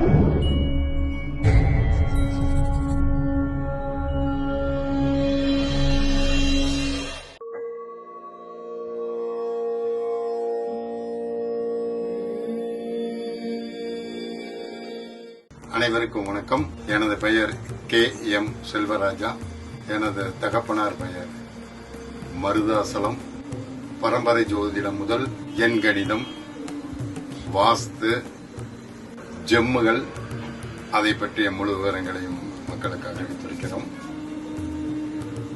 அனைவருக்கும் வணக்கம். எனது பெயர் K.M. செல்வராஜா. எனது தகப்பனார் பெயர் மருதாசலம். பரம்பரை ஜோதிடம் முதல் எண்கணிதம், வாஸ்து, ஜெம்முகள், அதை பற்றிய முழு விவரங்களையும் மக்களுக்கு அறிவித்திருக்கிறோம்.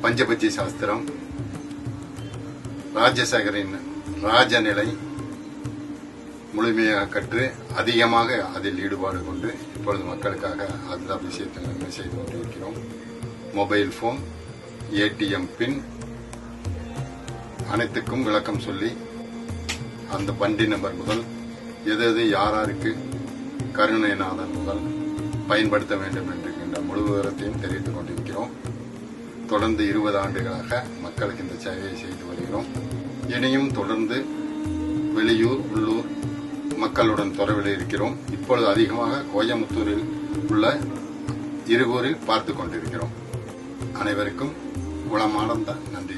பஞ்சபட்சி சாஸ்திரம், ராஜசேகரின் ராஜநிலை முழுமையாக கற்று அதிகமாக அதில் ஈடுபாடு கொண்டு இப்பொழுது மக்களுக்காக அந்த விஷயத்தை நன்மை செய்து கொண்டிருக்கிறோம். மொபைல் போன், ஏடிஎம் பின் அனைத்துக்கும் விளக்கம் சொல்லி அந்த வண்டி நம்பர் முதல் எது யாராருக்கு கருணைநாதன் முதல் பயன்படுத்த வேண்டும் என்கின்ற முழு விவரத்தையும் தெரிவித்துக் கொண்டிருக்கிறோம். தொடர்ந்து 20 ஆண்டுகளாக மக்களுக்கு இந்த சேவையை செய்து வருகிறோம். இனியும் தொடர்ந்து வெளியூர், உள்ளூர் மக்களுடன் தொடர்பில் இருக்கிறோம். இப்பொழுது அதிகமாக கோயம்புத்தூரில் உள்ள இருகூரில் பார்த்துக் கொண்டிருக்கிறோம். அனைவருக்கும் உளமார்ந்த நன்றி.